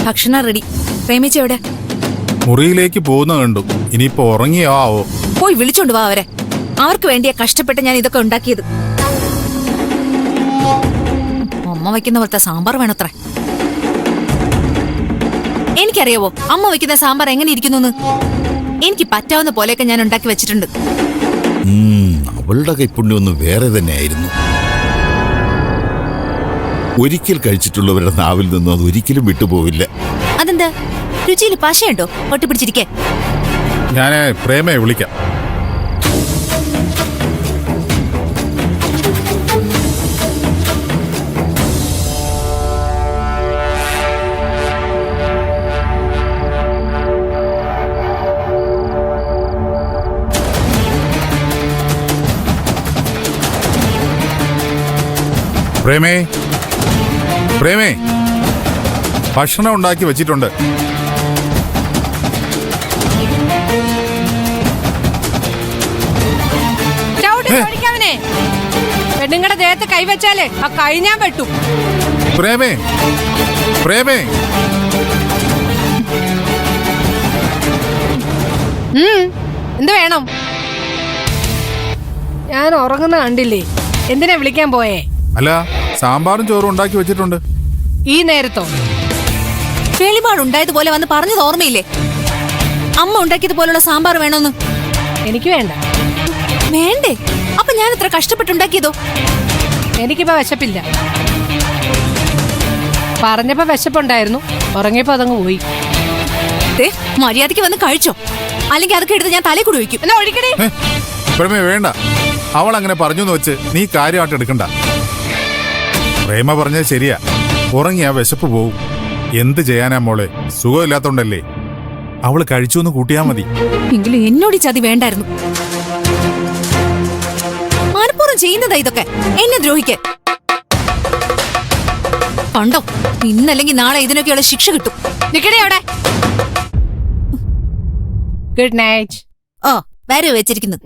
ഭക്ഷണം റെഡി. പ്രേമിച്ച എവിടെ? മുറിയിലേക്ക് പോകുന്ന കണ്ടു. ഇനിയിപ്പോ ഉറങ്ങിയോ ആവോ? പോയി വിളിച്ചോണ്ട് വാ അവരെ. അവർക്ക് വേണ്ടിയാ കഷ്ടപ്പെട്ട് ഞാൻ ഇതൊക്കെ ഉണ്ടാക്കിയത്. അമ്മ വയ്ക്കുന്ന പോലത്തെ സാമ്പാർ വേണത്രേ. എനിക്കറിയാവോ അമ്മ വയ്ക്കുന്ന സാമ്പാർ എങ്ങനെ ഇരിക്കുന്നു? എനിക്ക് പറ്റാവുന്ന പോലെയൊക്കെ ഞാൻ ഉണ്ടാക്കി വെച്ചിട്ടുണ്ട്. അവളുടെ കൈപ്പുണ്യം ഒന്ന് വേറെ തന്നെയായിരുന്നു. ഒരിക്കൽ കഴിച്ചിട്ടുള്ളവരുടെ നാവിൽ നിന്നും അത് ഒരിക്കലും വിട്ടുപോവില്ല. അതെന്താ രുചിയിൽ പശയുണ്ടോ? ഒട്ടിപ്പിടിച്ചിരിക്കേ. ഞാന് പ്രേമയെ വിളിക്കാം. പ്രേമേ, പ്രേമേ, ഭക്ഷണം ഉണ്ടാക്കി വെച്ചിട്ടുണ്ട്. പെണ്ണുങ്ങളുടെ ദേഹത്ത് കൈവച്ചാലേ ആ കൈ ഞാൻ വെട്ടു. പ്രേമേ, പ്രേമേ, എന്ത് വേണം? ഞാൻ ഉറങ്ങുന്ന കണ്ടില്ലേ? എന്തിനാ വിളിക്കാൻ പോയേ? അല്ല, സാമ്പാറും ചോറും ഉണ്ടാക്കി വെച്ചിട്ടുണ്ട്. ഈ നേരത്തോ? വെളിപാടുണ്ടായതുപോലെ വന്ന് പറഞ്ഞത് ഓർമ്മയില്ലേ? അമ്മ ഉണ്ടാക്കിയതുപോലുള്ള സാമ്പാർ വേണോന്ന്. എനിക്ക് വേണ്ട. വേണ്ടേ? അപ്പൊ ഞാൻ ഇത്ര കഷ്ടപ്പെട്ടുണ്ടാക്കിയതോ? എനിക്കിപ്പോ വിശപ്പില്ല. പറഞ്ഞപ്പോ വിശപ്പുണ്ടായിരുന്നു, ഉറങ്ങിയപ്പോ അതങ്ങ് പോയി. മര്യാദയ്ക്ക് വന്ന് കഴിച്ചോ, അല്ലെങ്കിൽ അതൊക്കെ എടുത്ത് ഞാൻ തലേ കൂടി വയ്ക്കും. എന്നാ ഒഴിക്കണേ. പ്രേമേ വേണ്ട, അവൾ അങ്ങനെ പറഞ്ഞെന്ന് വെച്ച് നീ കാര്യമായിട്ട് എടുക്കണ്ട. പ്രേമ പറഞ്ഞത് ശരിയാ, ഉറങ്ങിയാ വിശപ്പ് പോവും. എന്ത് ചെയ്യാനാ മോളെ, സുഖമില്ലാത്തോണ്ടല്ലേ. അവള് കഴിച്ചു എന്ന് കൂട്ടിയാ മതി. എങ്കിലും എന്നോട് ചതി വേണ്ടായിരുന്നു. മനഃപൂർവ്വം ചെയ്യുന്നതാ ഇതൊക്കെ, എന്നെ ദ്രോഹിക്കാൻ. കണ്ടോ, ഇന്നല്ലെങ്കിൽ നാളെ ഇതിനൊക്കെയുള്ള ശിക്ഷ കിട്ടും. നിക്കടേ അവിടെ. Good night. ഓ, വരെ വെച്ചിരിക്കുന്നു.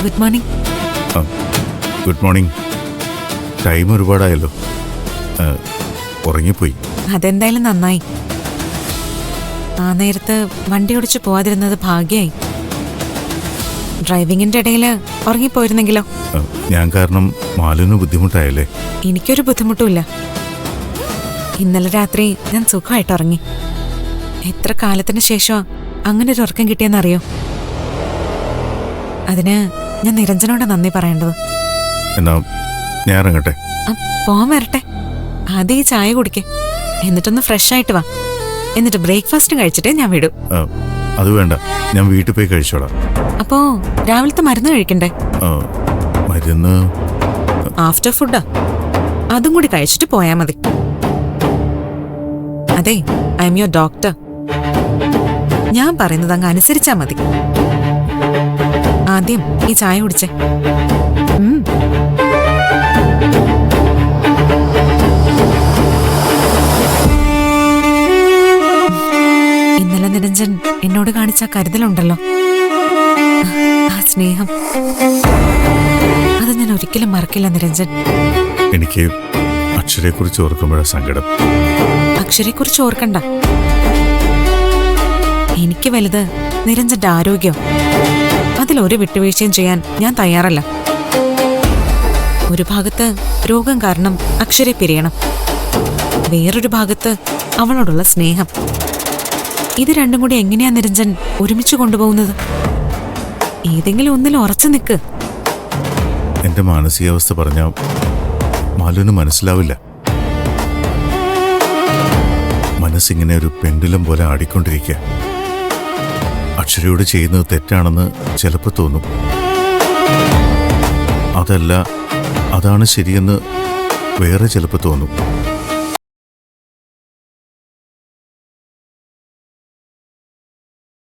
Good morning. Good morning. Time ഒരുപാടായല്ലോ. ഉറങ്ങിപ്പോയി. അതെന്തായാലും നന്നായി. ആ നേരത്ത് വണ്ടി ഓടിച്ചു പോവാതിരുന്നത് ഭാഗ്യായി. ഡ്രൈവിങ്ങിന്റെ ഇടയിൽ ഉറങ്ങിപ്പോയിരുന്നെങ്കിലോ? ഞാൻ കാരണം മാലുവിന് ബുദ്ധിമുട്ടായല്ലേ? എനിക്കൊരു ബുദ്ധിമുട്ടുമില്ല. ഇന്നലെ രാത്രി ഞാൻ സുഖമായിട്ട് ഉറങ്ങി. എത്ര കാലത്തിന് ശേഷം അങ്ങനെ ഒരു ഉറക്കം കിട്ടിയെന്നറിയോ? അതിന് ഞാൻ നിരഞ്ജനോട് നന്ദി പറയേണ്ടത്. എന്നാ ഞാൻ ഇറങ്ങട്ടെ? പോവാൻ വരട്ടെ. ആദ്യം ഈ ചായ കുടിക്കേ, എന്നിട്ടൊന്ന് ഫ്രഷ് ആയിട്ട് വാ. എന്നിട്ട് ബ്രേക്ക്ഫാസ്റ്റും കഴിച്ചിട്ടേ ഞാൻ വിടും. അത് വേണ്ട, ഞാൻ വീട്ടിൽ പോയി കഴിച്ചോളാം. അപ്പോ രാവിലത്തെ മരുന്ന് കഴിക്കണ്ടേ? മരുന്ന് ആഫ്റ്റർ ഫുഡാ, അതും കൂടി കഴിച്ചിട്ട് പോയാ മതി. അതെ, ഐ എം യുവർ ഡോക്ടർ. ഞാൻ പറയുന്നത് അങ്ങ് അനുസരിച്ചാ മതി. ആദ്യം ഈ ചായ കുടിച്ചേ. ഇന്നലെ നിരഞ്ജൻ എന്നോട് കാണിച്ച കരുതലുണ്ടല്ലോ, ആ സ്നേഹം, അത് ഞാൻ ഒരിക്കലും മറക്കില്ല നിരഞ്ജൻ. എനിക്ക് അക്ഷരയെക്കുറിച്ച് ഓർക്കുമ്പോഴാണ് സങ്കടം. അക്ഷരയെക്കുറിച്ച് ഓർക്കണ്ട. എനിക്ക് വലുത് നിരഞ്ജന്റെ ആരോഗ്യം. അതിലൊരു വിട്ടുവീഴ്ചയും ചെയ്യാൻ ഞാൻ തയ്യാറല്ല. ഒരു ഭാഗത്ത് രോഗം കാരണം അക്ഷരെ പിരിയണം, വേറൊരു ഭാഗത്ത് അവളോടുള്ള സ്നേഹം. ഇത് രണ്ടും കൂടി എങ്ങനെയാ നിരഞ്ജൻ ഒരുമിച്ച് കൊണ്ടുപോകുന്നത്? ഏതെങ്കിലും ഒന്നിൽ ഉറച്ചു നിൽക്ക്. എന്റെ മാനസികാവസ്ഥ പറഞ്ഞ മാലുവിന് മനസ്സിലാവില്ല. മനസ്സിങ്ങനെ ഒരു പെൻഡുലം പോലെ ആടിക്കൊണ്ടിരിക്കുക. അക്ഷരയോട് ചെയ്യുന്നത് തെറ്റാണെന്ന് ചിലപ്പോൾ തോന്നും. അതല്ല, അതാണ് ശരിയെന്ന് വേറെ ചിലപ്പോൾ തോന്നും.